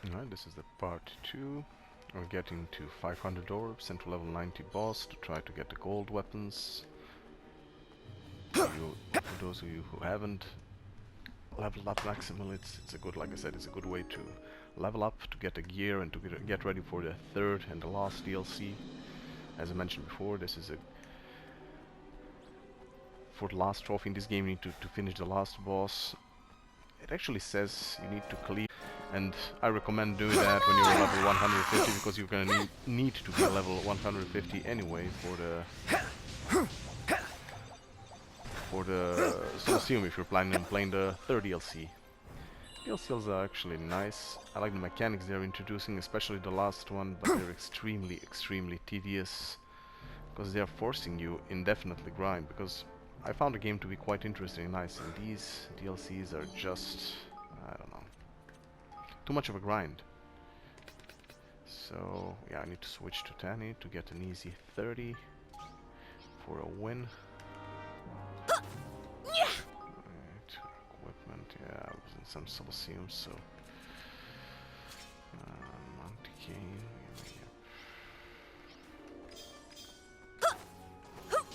Alright, this is the part 2. We're getting to 500 orbs and to level 90 boss to try to get the gold weapons. For those of you who haven't leveled up maximal, it's a good, like I said, it's a good way to level up, to get the gear and to get ready for the third and the last DLC. As I mentioned before, this is for the last trophy in this game. You need to finish the last boss. It actually says you need to clear, and I recommend doing that when you're level 150, because you're gonna need to be level 150 anyway for the Colosseum if you're planning on playing the third DLC. DLCs are actually nice. I like the mechanics they're introducing, especially the last one, but they're extremely tedious because they're forcing you indefinitely grind, because I found the game to be quite interesting and nice, and these DLCs are just, I don't know, too much of a grind. So yeah, I need to switch to Tanny to get an easy 30 for a win. Equipment, yeah, I was in some Colosseums, so Monty Cane,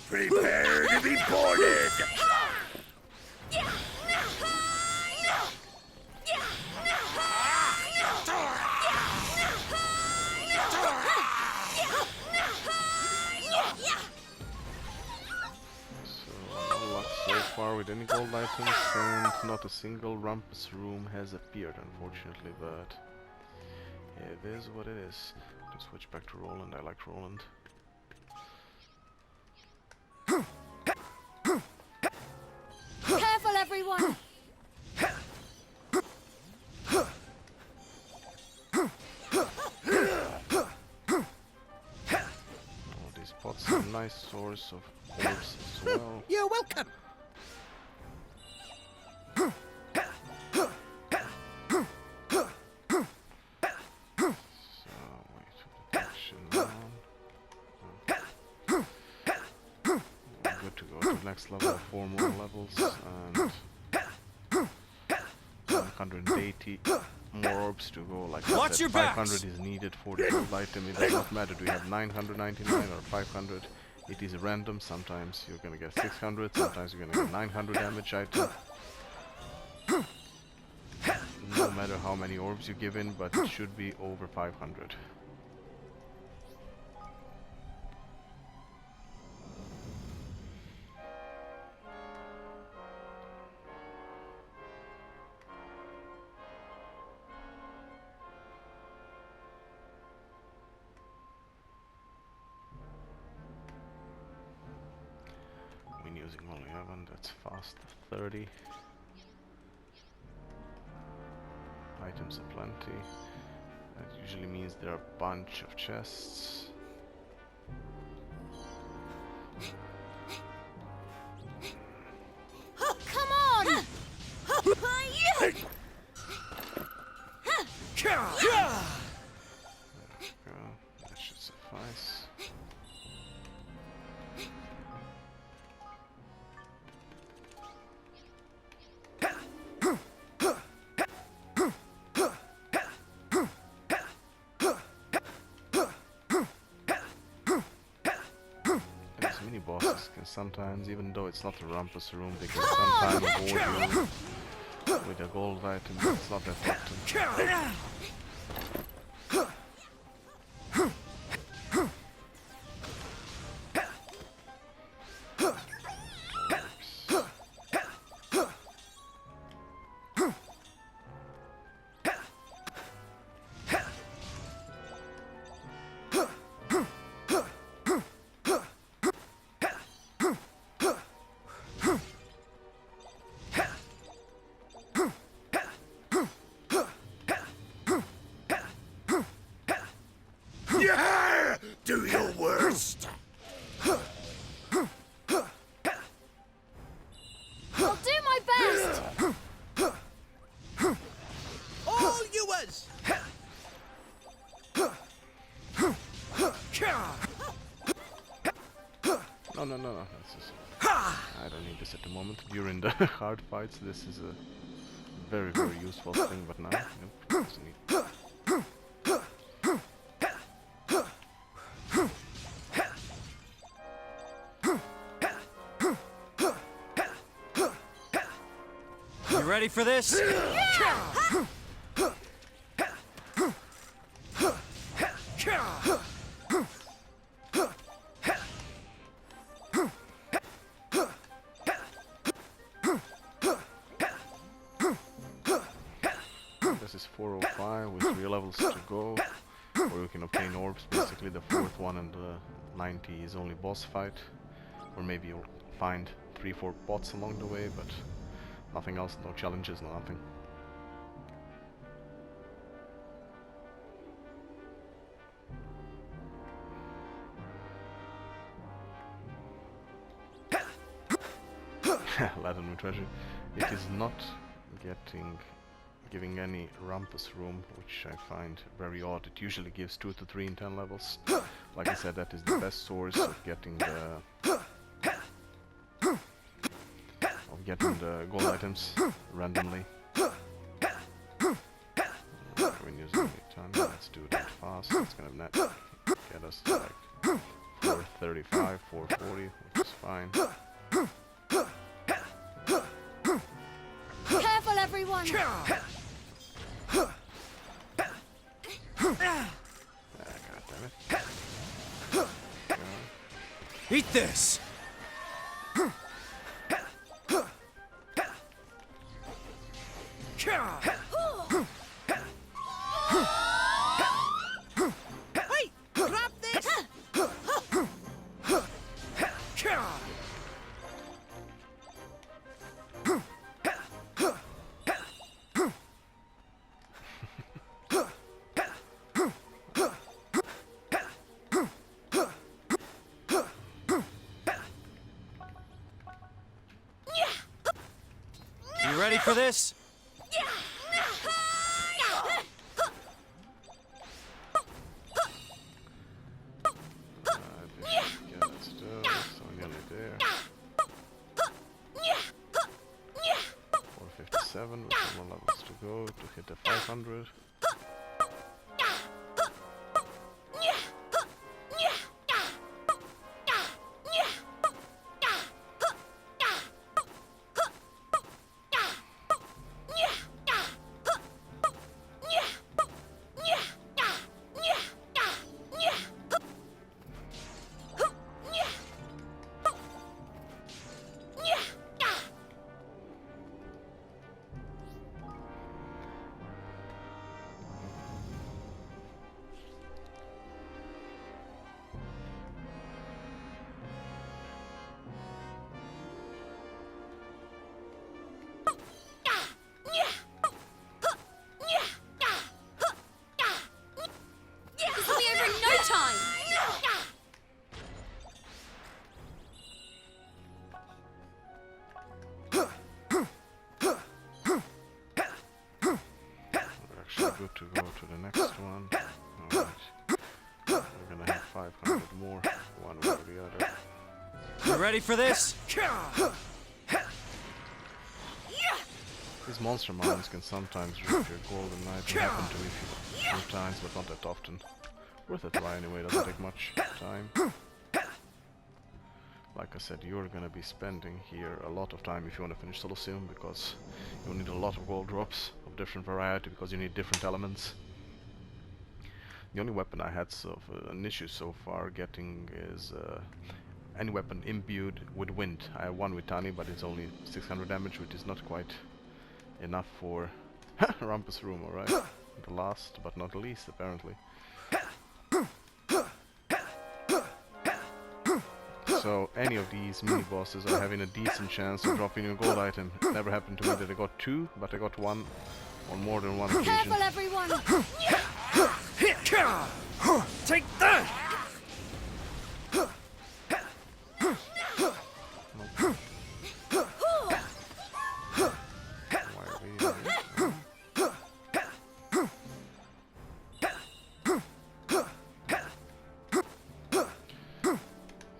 Prepare to be boarded! So far with any gold items, and not a single rumpus room has appeared, unfortunately, but yeah, it is what it is. To switch back to Roland, I like Roland. Careful, everyone! All these pots are a nice source of orbs as well. You're welcome! Next level, 4 more levels, and 180 more orbs to go. Like I said, 500 is needed for the gold item. It does not matter, do you have 999 or 500? It is random. Sometimes you're gonna get 600, sometimes you're gonna get 900 damage item. No matter how many orbs you give in, but it should be over 500. Using only 11, that's fast 30. Items are plenty. That usually means there are a bunch of chests. Oh, come on! There we go. That should suffice. Bosses can sometimes, even though it's not a rumpus room, they can sometimes avoid you with a gold item, but it's not that often. Do your worst! I'll do my best! All yours! No. That's just, I don't need this at the moment. During the hard fights, this is a very useful thing, but now, nope, doesn't need. ready for this? This is 405 with 3 levels to go, where you can obtain orbs. Basically the 4th one and the 90 is only boss fight, or maybe you'll find 3-4 bots along the way, but nothing else, no challenges, no nothing. Latin treasure. It is not giving any Rumpus room, which I find very odd. It usually gives 2 to 3 in 10 levels. Like I said, that is the best source of getting the gold items randomly. When using the time, let's do that fast. It's gonna net get us like 435, 440, which is fine. Careful, everyone! God damn it. Eat this! Hey, grab this! You ready for this? Let's do it. So nearly there. 457 with some more levels to go to hit the 500. This will be over in no time! We're actually good to go to the next one. Alright. We're gonna have 500 more, one way or the other. You ready for this? These monster mines can sometimes rip your golden knight. It happened to me a few times, but not that often. Worth a try anyway, doesn't take much time. Like I said, you're gonna be spending here a lot of time if you want to finish Colosseum, because you'll need a lot of gold drops of different variety, because you need different elements. The only weapon I had an issue so far getting is any weapon imbued with wind. I have one with Tani, but it's only 600 damage, which is not quite enough for Rumpus room, alright? The last but not least, apparently. So any of these mini bosses are having a decent chance of dropping a gold item. It never happened to me that I got 2, but I got 1 on more than one occasion. Careful, everyone! Take that! Why are we here?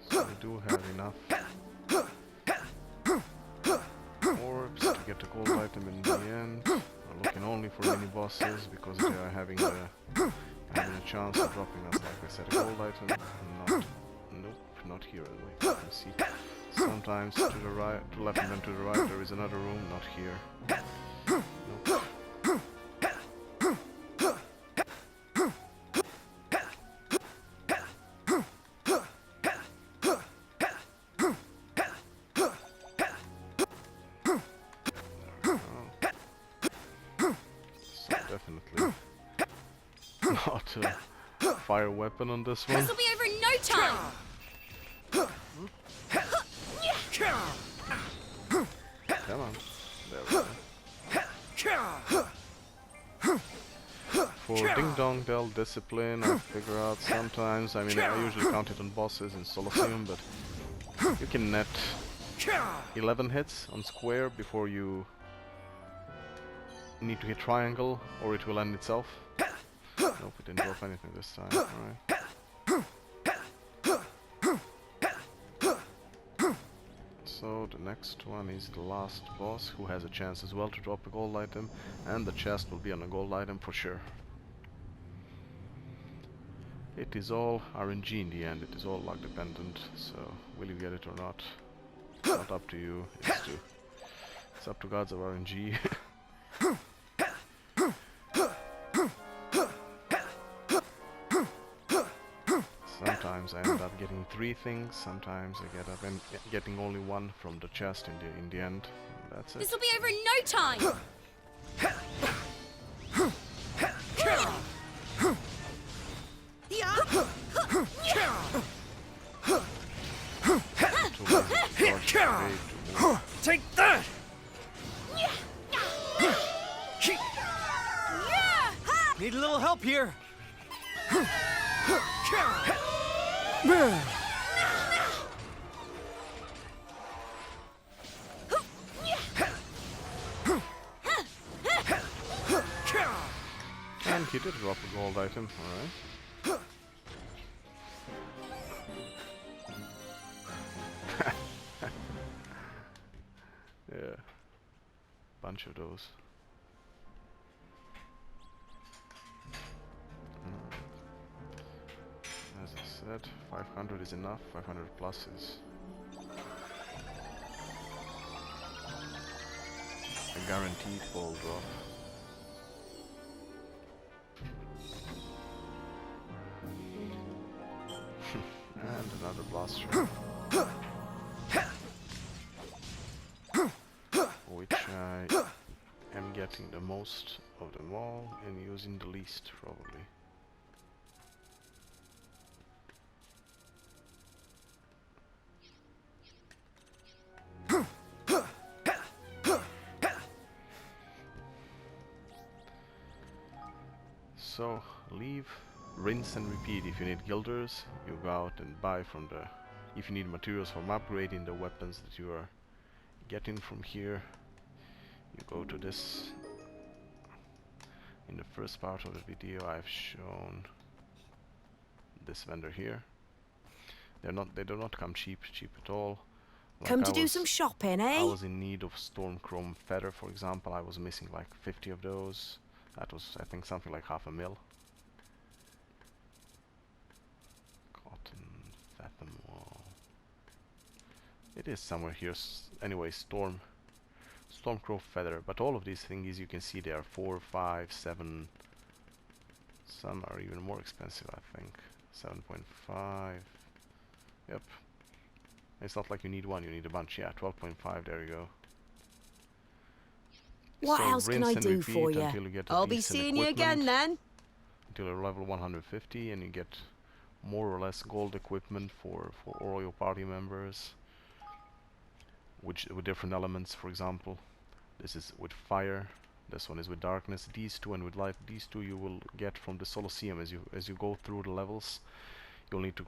So we do have enough orbs to get the gold item in the end. We're looking only for mini bosses because they are having a chance of dropping us, like I said, a gold item. Not here anyway. You can see sometimes to the right, to left and then to the right there is another room, not here. Nope. So definitely not a fire weapon on this one. This'll be over in no time! Come on. There we go. For Ding Dong Del Discipline, I figure out sometimes, I mean, I usually count it on bosses in Solotheum, but you can net 11 hits on square before you need to hit triangle, or it will end itself. Nope, it didn't drop anything this time. Alright. So the next one is the last boss, who has a chance as well to drop a gold item, and the chest will be on a gold item for sure. It is all RNG in the end, it is all luck dependent, so will you get it or not? It's not up to you, it's up to gods of RNG. Sometimes I end up getting 3 things, sometimes I get up and getting only 1 from the chest in the end. And that's it. This'll be over in no time! Take that! Need a little help here. And he did drop a gold item, alright. Yeah, bunch of those. As I said, 500 is enough, 500 plus is a guaranteed ball drop. And another blast shot, which I am getting the most of them all and using the least probably. So leave, rinse and repeat. If you need guilders, you go out and buy from the... If you need materials from upgrading the weapons that you are getting from here, you go to this. In the first part of the video I've shown this vendor here. They do not come cheap at all. Like Come to do some shopping, I eh? was in need of Stormchrome feather, for example. I was missing like 50 of those. That was, I think, something like $500,000. Cotton, Fathom Wall. It is somewhere here. Anyway, Stormcrow feather. But all of these things, you can see they are 4, 5, 7. Some are even more expensive, I think. 7.5. Yep. It's not like you need one, you need a bunch. Yeah, 12.5, there you go. What So else can rinse I and do repeat for you? until you get I'll be decent seeing you again equipment, then. until you're level 150 and you get more or less gold equipment for all your party members, which with different elements. For example, this is with fire, this one is with darkness, these two, and with light. These two you will get from the Soloseum as you go through the levels. You'll need to